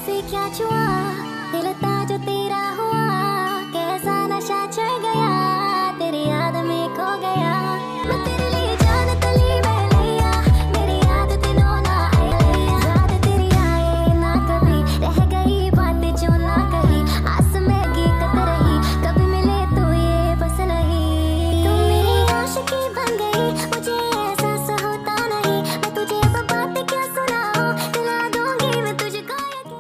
से क्या छुआ, दिल था जो तेरा हुआ, कैसा नशा चढ़ गया, तेरी याद में खो गया। मैं तेरे लिए जान तली में लिया, मेरी याद दिनों ना आई, याद तेरी आए ना कभी, रह गई बातें जो ना कही, आस में हकीकत रही, कभी मिले तो ये बस नहीं। तू मेरी आशिकी बन गई, मुझे एहसास होता नहीं, मैं तुझे अब बातें क्या सुनाऊं, दिला दूंगी मैं तुझको यकीन।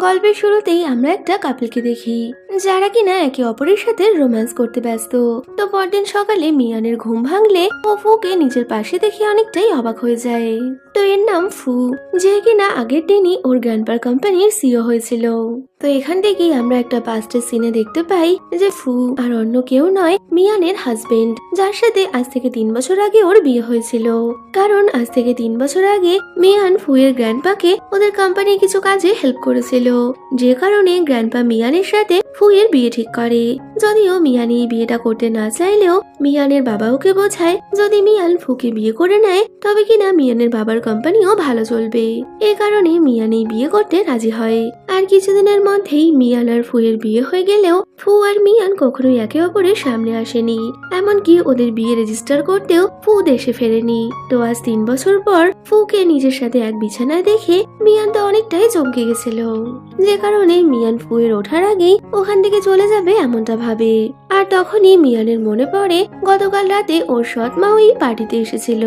গল্পের শুরুতেই আমরা একটা কাপলকে দেখি যারা কিনা একে অপরের সাথে রোম্যান্স করতে ব্যস্ত। তো পরদিন সকালে মিয়ানের ঘুম ভাঙলে ও ফুকে নিজের পাশে দেখে অনেকটাই অবাক হয়ে যায়। তো এর নাম ফু, যে কিনা আগের দিনই ওর গ্র্যান্ডপার কোম্পানির সিও হয়েছিল। তো এখান থেকেই আমরা একটা পাস্টের সিনে দেখতে পাই যে ফু আর অন্য কেউ নয়, মিয়ানের হাজবেন্ড, যার সাথে আজ থেকে 3 বছর আগে ওর বিয়ে হয়েছিল। কারণ আজ থেকে 3 বছর আগে মিয়ান ফুয়ের গ্র্যান্ডপাকে ওদের কোম্পানির কিছু কাজে হেল্প করেছিল, যে কারণে গ্র্যান্ডপা মিয়ানের সাথে ফুয়ের বিয়ে ঠিক করে। যদিও মিয়ান এই বিয়েটা করতে না চাইলেও মিয়ানের বাবা ওকে বোঝায় যদি মিয়ান ফুকে বিয়ে করে নেয় তবে কিনা মিয়ানের বাবার কোম্পানিও ভালো চলবে। এই কারণে মিয়ান এই বিয়ে করতে রাজি হয়। আর কিছুদিনের মধ্যেই মিয়ান আর ফুয়ের বিয়ে হয়ে গেলেও ফু আর মিয়ান কখনোই একে অপরের সামনে আসেনি, এমনকি ওদের বিয়ে রেজিস্টার করতেও ফু দেশে ফেরেনি। তো আজ 3 বছর পর ফুকে নিজের সাথে এক বিছানায় দেখে মিয়ান তো অনেকটাই চমকে গেছিল, যে কারণে মিয়ান ফুয়ের ওঠার আগেই ওখান থেকে চলে যাবে এমনটা ভাবে। আর তখনই মিয়ানের মনে পড়ে গতকাল রাতে ওর সৎ মা ওই পার্টিতে এসেছিল,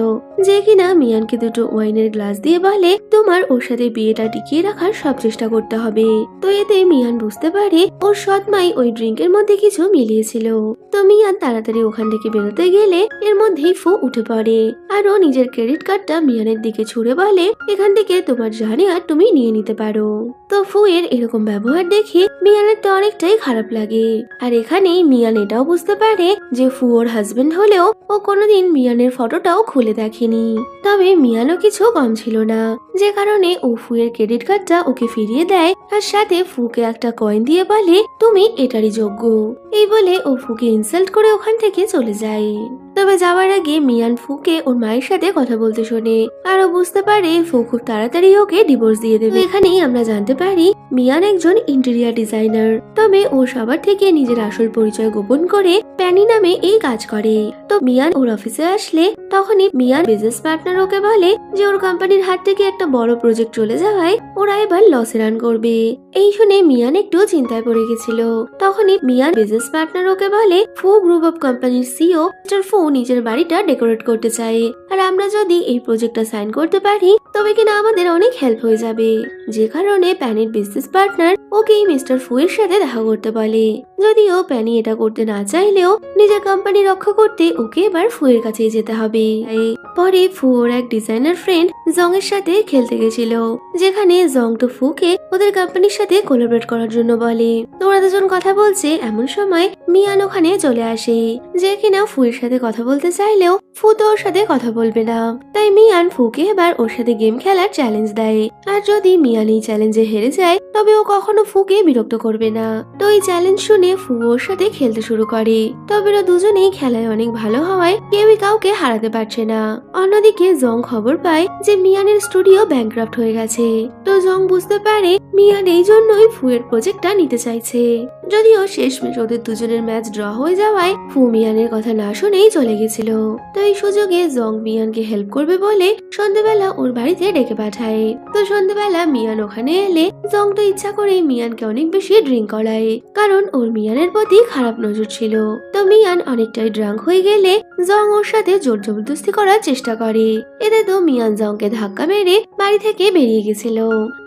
যে কিনা মিয়ানকে 2টো ওয়াইনের গ্লাস দিয়ে বলে তোমার ওর সাথে বিয়েটা টিকিয়ে রাখার সব চেষ্টা করতে হবে। তো এতে মিয়ান বুঝতে পারে ওর সৎ মাই ওই ড্রিঙ্কের মধ্যে কিছু মিলিয়েছিল। তো মিয়ান তাড়াতাড়ি ওখান থেকে বেরোতে গেলে এর মধ্যেই ফু উঠে পড়ে আর ও নিজের ক্রেডিট কার্ডটা মিয়ানের দিকে ছুড়ে বলে এখান থেকে তোমার জানি আর তুমি নিয়ে নিতে পারো। তো ফু এর এরকম ব্যবহার দেখে মিয়ানের তো অনেকটাই খারাপ লাগে। আর এখানেই মিয়ান এটাও বুঝতে পারে যে ফু ওর হাজবেন্ড হলেও ও কোনোদিন মিয়ানের ফটোটাও খুলে দেখেনি। তবে মিয়ানও কিছু কম ছিল না, যে কারণে ও ফুয়ের ক্রেডিট কার্ডটা ওকে ফিরিয়ে দেয় আর সাথে ফুকে একটা কয়েন দিয়ে বলে তুমি এটারই যোগ্য। এই বলে ও ফুকে ইনসাল্ট করে ওখান থেকে চলে যায়। তবে যাওয়ার আগে মিয়ান ফুকে ওর মায়ের সাথে কথা বলতে শোনে আর ও বুঝতে পারে ফু খুব তাড়াতাড়ি ওকে ডিভোর্স দিয়ে দেবে। এখানেই আমরা জানতে পারি মিয়ান একজন ইন্টেরিয়ার ডিজাইনার, তবে ও সবার থেকে নিজের আসল পরিচয় গোপন করে প্যানি নামে এই কাজ করে। তো মিয়ান ওর অফিসে আসলে তখনই মিয়ান বিজনেস পার্টনার ওকে বলে যে ওর কোম্পানির হাত থেকে একটা বড় প্রজেক্ট চলে যাওয়ায় ওরা এবার লসে রান করবে। এই শুনে মিয়ান একটু চিন্তায় পড়ে গেছিল। তখনই মিয়ান বিজনেস পার্টনার ওকে বলে ফু গ্রুপ অফ কোম্পানির সিও মিস্টার ফু নিজের বাড়িটা ডেকোরেট করতে চায়, আর আমরা যদি এই প্রজেক্টটা সাইন করতে পারি তবে কিনা আমাদের অনেক হেল্প হয়ে যাবে। যে কারণে প্যানির বিজনেস পার্টনার ওকে মিস্টার ফু এর সাথে দেখা করতে বলে। যদিও প্যানি এটা করতে না চাইলেও নিজের কোম্পানি রক্ষা করতে ওকে এবার ফু এর কাছেই যেতে হবে। পরে ফু ওর এক ডিজাইনার ফ্রেন্ড জং এর সাথে খেলতে গেছিল, যেখানে জং তো ফুকে ওদের কোম্পানির সাথে কোলাবরেট করার জন্য বলে। তো ওরা দুজন কথা বলছে এমন সময় মিয়ান ওখানে চলে আসে, যে কিনা ফু এর সাথে কথা বলতে চাইলেও ফু তো ওর সাথে কথা বলবে না। তাই মিয়ান ফুকে এবার ওর সাথে গেম খেলার চ্যালেঞ্জ দেয়, আর যদি মিয়ান এই চ্যালেঞ্জে হেরে যায় তবে ও কখনো ফুকে বিরক্ত করবে না। তো এই চ্যালেঞ্জ শুনে ফু ওর সাথে খেলতে শুরু করে, তবে ওরা দুজনেই খেলায় অনেক ভালো হওয়ায় কেউই কাউকে হারাতে পারছে না। অন্যদিকে জং খবর পায় যে মিয়ানের স্টুডিও ব্যাংক্রাফট হয়ে গেছে। তো জং বুঝতে পারে মিয়ান এই জন্যই ফুয়ের প্রজেক্টটা নিতে চাইছে। যদিও শেষমেশ ওদের দুজনের ম্যাচ ড্র হয়ে যাওয়ায় ফু মিয়ানের কথা না শুনেই চলে গেছিল। তো এই সুযোগে জং মিয়ানকে হেল্প করবে বলে সন্ধ্যাবেলা ওর বাড়িতে ডেকে পাঠায়। তো সন্ধ্যাবেলা মিয়ান ওখানে এলে জং তো ইচ্ছা করে মিয়ানকে অনেক বেশি ড্রিঙ্ক করায়, কারণ ওর মিয়ানের প্রতি খারাপ নজর ছিল। তো মিয়ান অনেকটাই ড্রাঙ্ক হয়ে গেলে জং ওর সাথে জোর জবরদস্তি করার চেষ্টা করে। এতে তো মিয়ান জংকে ধাক্কা মেরে বাড়ি থেকে বেরিয়ে গেছিল।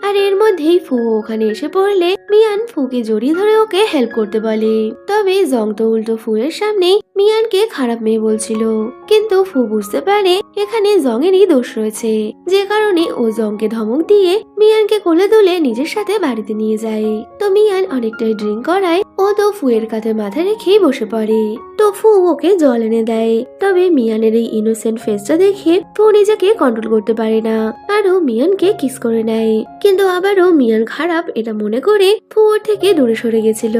আর এর মধ্যেই ফু ওখানে এসে পড়লে মিয়ান ফুকে জড়িয়ে ধরে ওকে হেল্প করতে বলে। তবে জং তো উল্টো ফুয়ের সামনে মিয়ানকে খারাপ মেয়ে বলছিল, কিন্তু ফু বুঝতে পারে এখানে জং এরই দোষ রয়েছে, যে কারণে ও জংকে ধমক দিয়ে মিয়ানকে কোলে তুলে নিজের সাথে বাড়িতে নিয়ে যায়। তো মিয়ান অনেকটাই ড্রিঙ্ক করায় ও তো ফুয়ের কাঁধে মাথা রেখেই বসে পড়ে। তো ফু ওকে জল এনে দেয়। তবে মিয়ানের এই ইনোসেন্ট ফেসটা দেখে ফু নিজেকে কন্ট্রোল করতে পারে না, আর আরও মিয়ানকে কিস করে নেয়। কিন্তু আবারও মিয়ান খারাপ এটা মনে করে ফু ওর থেকে দূরে সরে গেছিল।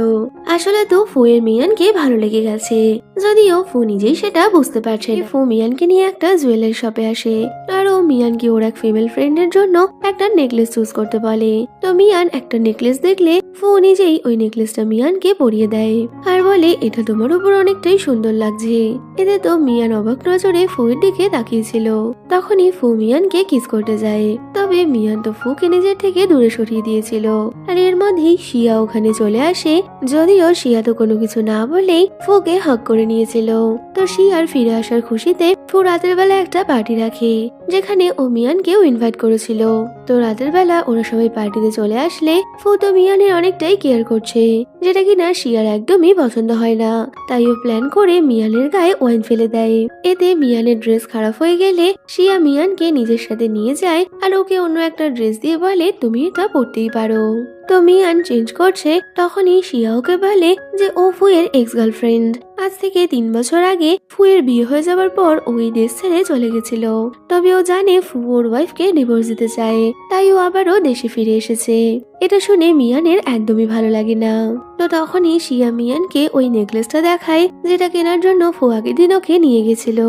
আসলে তো ফুয়ের মিয়ানকে ভালো লেগে গেছে, যদিও ফু নিজেই সেটা বুঝতে পারছে না। ফু মিয়ানকে নিয়ে একটা জুয়েলারি শপে আসে আর ও মিয়ানকে ওর এক ফিমেল ফ্রেন্ডের জন্য একটা নেকলেস চুজ করতে বলে। তো মিয়ান একটা নেকলেস দেখলে ফু নিজেই ওই নেকলেসটা মিয়ানকে পরিয়ে দেয় আর বলে এটা তোমার উপর অনেকটাই সুন্দর লাগছে। এতে তো মিয়ান অবাক নজরে ফুয়ের দিকে তাকিয়েছিল। তখনই ফু মিয়ানকে কিস করতে যায়, তবে মিয়ান তো ফুকে নিজের থেকে দূরে সরিয়ে দিয়েছিল। আর এর মধ্যেই শিয়া ওখানে চলে আসে, যদিও শিয়া তো কোনো কিছু না বলেই ফুকে হাগ করে নিয়েছিল। তো শিয়ার ফিরে আসার খুশিতে ফু রাতের বেলা একটা পার্টি রাখে, যেখানে ও মিয়ানকেও ইনভাইট করেছিল। তো রাতের বেলা ওরা সবাই পার্টিতে চলে আসলে ফু তো মিয়ানের অনেকটাই কেয়ার করছে, যেটা কিনা শিয়ার একদমই পছন্দ হয় না। তাই ও প্ল্যান করে মিয়ানের গায়ে ওয়াইন ফেলে দেয়। এতে মিয়ানের ড্রেস খারাপ হয়ে গেলে শিয়া মিয়ানকে নিজের সাথে নিয়ে যায় আর ওকে অন্য একটা ড্রেস দিয়ে বলে তুমি এটা পরতেই পারো। তো মিয়ান চেঞ্জ করছে, তখনই শিয়া ওকে বলে যে ও ফুয়ের এক্স গার্লফ্রেন্ড। আজ থেকে 3 বছর আগে ফুয়ের বিয়ে হয়ে যাওয়ার পর ওই দেশ ছেড়ে চলে গেছিল। তবে ও জানে ফু ওর ওয়াইফকে ডিভোর্স দিতে চায়, তাই ও আবারও দেশে ফিরে এসেছে। এটা শুনে মিয়ানের একদমই ভালো লাগে না। তো তখনই শিয়া মিয়ানকে ওই নেকলেসটা দেখায়, যেটা কেনার জন্য ফু আগের দিন ওকে নিয়ে গেছিল।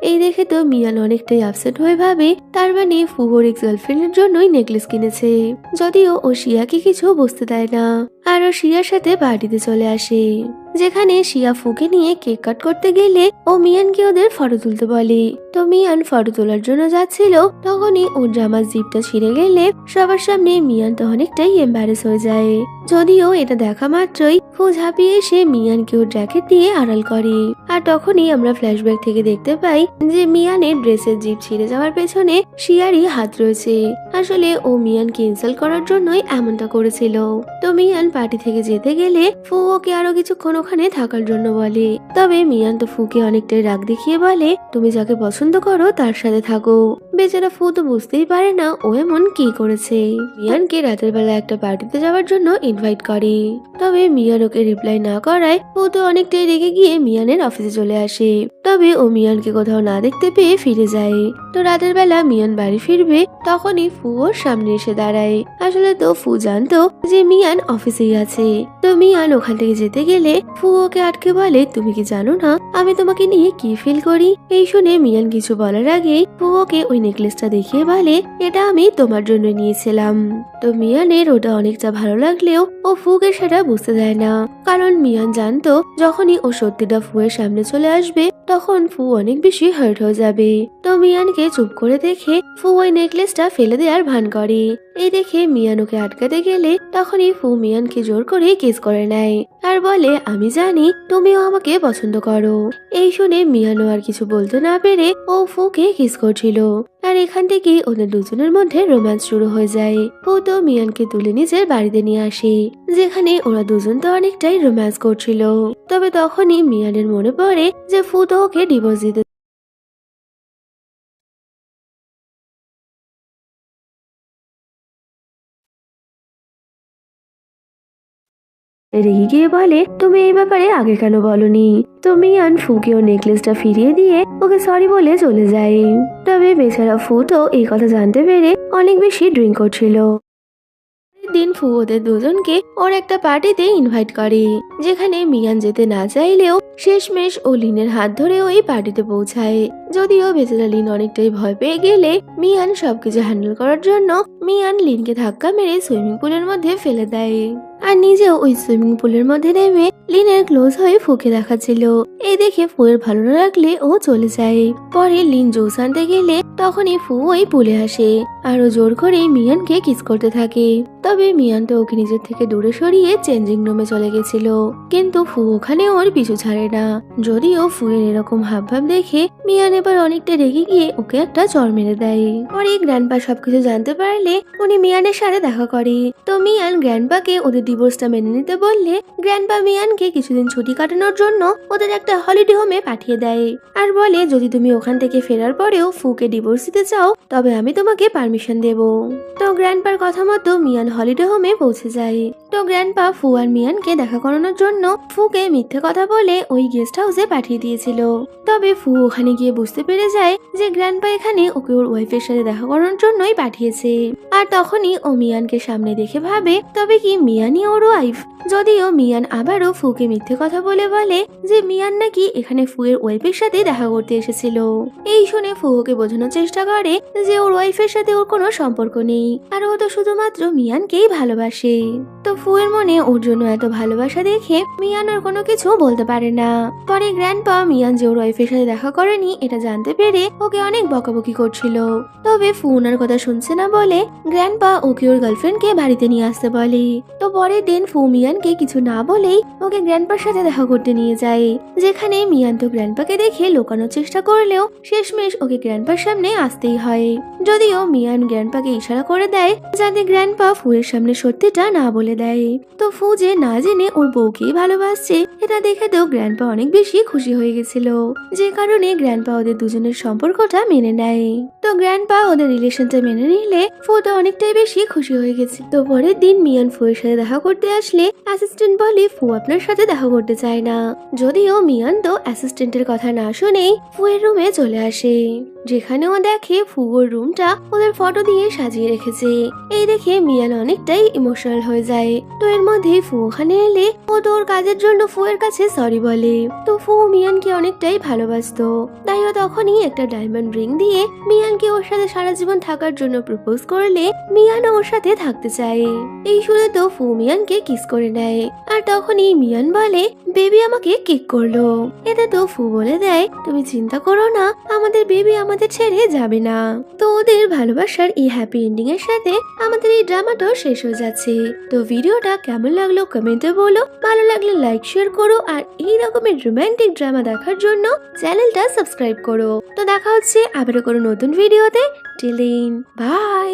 এই দেখে তো মিয়ান অনেকটাই আপসেট হয়ে ভাবে তার মানে ফু ওর এক্স গার্লফ্রেন্ডের জন্যই নেকলেস কিনেছে, যদিও ও শিয়াকে কিছু বুঝতে দেয় না। আর ও শিয়ার সাথে পার্টিতে চলে আসে, যেখানে শিয়া ফুকে নিয়ে কেক কাট করতে গেলে ও মিয়ানকে ওদের ফটো তুলতে বলে। তো মিয়ান ফটো তোলার জন্য যাচ্ছিল, তখনই ওর জামার জিপটা ছিঁড়ে গেলে সবার সামনে মিয়ান তো অনেকটাই এম্বারেস হয়ে যায়। যদিও এটা দেখা মাত্রই ফু ঝাঁপিয়ে এসে মিয়ানকে ওর জ্যাকেট দিয়ে আড়াল করে। আর তখনই আমরা ফ্ল্যাশব্যাক থেকে দেখতে পাই যে মিয়ানের ড্রেসের জিপ ছিঁড়ে যাওয়ার পেছনে শিয়ারই হাত রয়েছে। আসলে ও মিয়ানকে ইনসাল্ট করার জন্যই এমনটা করেছিল। তো মিয়ান পার্টি থেকে যেতে গেলে ফু ওকে আরো কিছুক্ষণ ওখানে থাকার জন্য বলে। তবে মিয়ান তো ফুকে অনেকটাই রাগ দেখিয়ে বলে তুমি যাকে পছন্দ করো তার সাথে থাকো। বেচারা ফু তো বুঝতেই পারে না ও এমন কি করেছে। মিয়ানকে রাতের বেলা একটা পার্টিতে যাওয়ার জন্য ইনভাইট করে, তবে মিয়ান ওকে রিপ্লাই না করায় ফু তো অনেকটাই রেগে গিয়ে মিয়ানের অফিসে চলে আসে। তবে ও মিয়ানকে কোথাও না দেখতে পেয়ে ফিরে যায়। তো রাতের বেলা মিয়ান বাড়ি ফিরবে, তখনই ফু ওর সামনে এসে দাঁড়ায়। আসলে তো ফু জানতো যে মিয়ান অফিসেই আছে। তো মিয়ান ওখান থেকে যেতে গেলে ফু ওকে আটকে বলে তুমি কি জানো না আমি তোমাকে নিয়ে কি ফিল করি। এই শুনে মিয়ান কিছু বলার আগেই ফু ওকে ওই নেকলেসটা দেখিয়ে বলে এটা আমি তোমার জন্য নিয়েছিলাম। তো মিয়ানের ওটা অনেকটা ভালো লাগলেও ও ফুকে সেটা বুঝতে দেয় না, কারণ মিয়ান জানতো যখনই ও সত্যিটা ফুয়ের সামনে চলে আসবে তখন ফু অনেক বেশি হার্ট হয়ে যাবে। তো মিয়ানকে চুপ করে দেখে ফু ওই নেকলেসটা ফেলে দেওয়ার ভান করে। এই দেখে মিয়ান ওকে আটকাতে গেলে তখনই ফু মিয়ানকে জোর করে কিস করে নেয় আর বলে আমি জানি তুমিও আমাকে পছন্দ করো। এই শুনে মিয়ানও আর কিছু বলতে না পেরে ও ফুকে কিস করছিল। আর এখান থেকেই ওদের দুজনের মধ্যে রোম্যান্স শুরু হয়ে যায়। ফু তো মিয়ানকে তুলে নিজের বাড়িতে নিয়ে আসে, যেখানে ওরা দুজন তো অনেকটাই রোম্যান্স করছিল। তবে তখনই মিয়ানের মনে পড়ে যে ফু তো ওকে ডিভোর্স দিতে রেগে গিয়ে বলে তুমি এই ব্যাপারে আগে কেন বলনি। তো মিয়ান ফুকে ও নেকলেসটা ফিরিয়ে দিয়ে ওকে সরি বলে চলে যায়। তবে বেচারা ফু তো এই কথা জানতে পেরে অনেক বেশি ড্রিঙ্ক করছিল। দিন ফু ওদের দুজনকে ওর একটা পার্টিতে ইনভাইট করে, যেখানে মিয়ান যেতে না চাইলেও শেষমেশ ও লিনের হাত ধরে ওই পার্টিতে পৌঁছায়। যদিও বেচারা লিন অনেকটাই ভয় পেয়ে গেলে মিয়ান সবকিছু হ্যান্ডেল করার জন্য মিয়ান লিনকে ধাক্কা মেরে সুইমিং পুলের মধ্যে ফেলে দেয় আর নিজেও ওই সুইমিং পুলের মধ্যে নেমে লিনের ক্লোজ হয়ে ফুকে দেখাচ্ছিল। এই দেখে ফুয়ের ভালো না লাগলে ও চলে যায়। পরে লিন জুস আনতে গেলে তখনই ফু ওই পুলে আসে আর ও জোর করে মিয়ানকে কিস করতে থাকে। তবে মিয়ান তো ওকে নিজের থেকে দূরে সরিয়ে চেঞ্জিং রুমে চলে গেছিল, কিন্তু ফু ওখানে ওর পিছু ছাড়ে না। যদিও ফুয়ের এরকম হাবভাব দেখে মিয়ান এবার অনেকটা রেগে গিয়ে ওকে একটা চড় মেরে দেয়। পরে গ্র্যান্ডপা সবকিছু জানতে পারলে উনি মিয়ানের সাথে দেখা করে। তো মিয়ান গ্র্যান্ডপাকে ওদের ডিভোর্সটা মেনে নিতে বললে গ্র্যান্ডপা মিয়ানকে কিছুদিন ছুটি কাটানোর জন্য ওদের একটা হলিডে হোমে পাঠিয়ে দেয় আর বলে যদি তুমি ওখান থেকে ফেরার পরেও ফুকে ডিভোর্স দিতে চাও তবে আমি তোমাকে পারমিশন দেব। তো গ্র্যান্ডপার কথা মতো মিয়ান হলিডে হোমে পৌঁছে যায়। তো গ্র্যান্ডপা ফু আর মিয়ানকে দেখা করানোর জন্য ফুকে মিথ্যে কথা বলে ওই গেস্ট হাউসে পাঠিয়ে দিয়েছিল। তবে ফু ওখানে গিয়ে বুঝতে পেরে যায় যে গ্র্যান্ডপা এখানে ওকে ওর ওয়াইফের সাথে দেখা করানোর জন্যই পাঠিয়েছে। আর তখনই ও মিয়ানকে সামনে দেখে ভাবে তবে কি মিয়ানই ওর ওয়াইফ। যদিও মিয়ান আবারও ফুকে মিথ্যে কথা বলে যে মিয়ান নাকি এখানে ফুয়ের ওয়াইফের সাথে দেখা করতে এসেছিল। এই শুনে ফু ওকে বোঝানোর চেষ্টা করে যে ওর ওয়াইফের সাথে ওর কোনো সম্পর্ক নেই আর ও তো শুধুমাত্র মিয়ানকেই ভালোবাসে। তো ফুয়ের মনে ওর জন্য এত ভালোবাসা দেখে মিয়ান ওর কোনো কিছু বলতে পারে না। পরে গ্র্যান্ডপা মিয়ান যে ওর ওয়াইফের সাথে দেখা করেনি এটা জানতে পেরে ওকে অনেক বকাবকি করছিল। তবে ফু ওনার কথা শুনছে না বলে গ্র্যান্ডপা ওকে ওর গার্লফ্রেন্ডকে বাড়িতে নিয়ে আসতে বলে। তো পরের দিন ফু মিয়ানকে কিছু না বলেই ওকে গ্র্যান্ডপার সাথে দেখা করতে নিয়ে যায়, যেখানে মিয়ান তো গ্র্যান্ডপাকে দেখে লুকানোর চেষ্টা করলেও শেষমেশ ওকে গ্র্যান্ডপার সামনে আসতেই হয়। যদিও মিয়ান গ্র্যান্ডপাকে ইশারা করে দেয় যাতে গ্র্যান্ডপা ফুয়ের সামনে সত্যিটা না বলে দেয়। তো ফু যে না জেনে ওর বউকেই ভালোবাসছে এটা দেখে তো গ্র্যান্ডপা অনেক বেশি খুশি হয়ে গেছিল, যে কারণে গ্র্যান্ডপা ওদের দুজনের সম্পর্কটা মেনে নেয়। তো গ্র্যান্ডপা ওদের রিলেশনটা মেনে নিলে ফু তো অনেকটাই বেশি খুশি হয়ে গেছে। তো পরের দিন মিয়ান ফুয়ের সাথে দেখা করতে আসলে অ্যাসিস্ট্যান্ট বলে ফু আপনার সাথে দেখা করতে চায় না। যদিও মিয়ান তো অ্যাসিস্ট্যান্টের কথা না শুনেই ফুয়ের রুমে চলে আসে, যেখানে ও দেখে ফু ওর রুমটা ওদের ফটো দিয়ে সাজিয়ে রেখেছে। এই দেখে মিয়ান অনেকটাই ইমোশনাল হয়ে যায়। তো এর মধ্যে ফু ওখানে এলে ও তো ওর কাজের জন্য ফুয়ের কাছে সরি বলে। তো ফু মিয়ানকে অনেকটাই ভালোবাসতো, তাই ও তখনই একটা ডায়মন্ড রিং দিয়ে মিয়ানকে ওর সাথে সারা জীবন থাকার জন্য প্রপোজ করলে মিয়ান ওর সাথে থাকতে চায়। এই শুনে তো ফু মিয়ানকে কিস করে নেয় আর তখনই মিয়ান বলে বেবি আমাকে কিক করলো। এতে তো ফু বলে দেয় তুমি চিন্তা করো না, আমাদের বেবি আমাদের ছেড়ে যাবে না। তো ওদের ভালোবাসার এই হ্যাপি এন্ডিং এর সাথে আমাদের এই ড্রামাটাও শেষ হয়ে যাচ্ছে। তো ভিডিওটা কেমন লাগলো কমেন্টে বলো, ভালো লাগলে লাইক শেয়ার করো আর এই রকমের রোমান্টিক ড্রামা দেখার জন্য চ্যানেলটা সাবস্ক্রাইব করো। তো দেখা হচ্ছে আবারও কোনো নতুন ভিডিওতে। Till then by.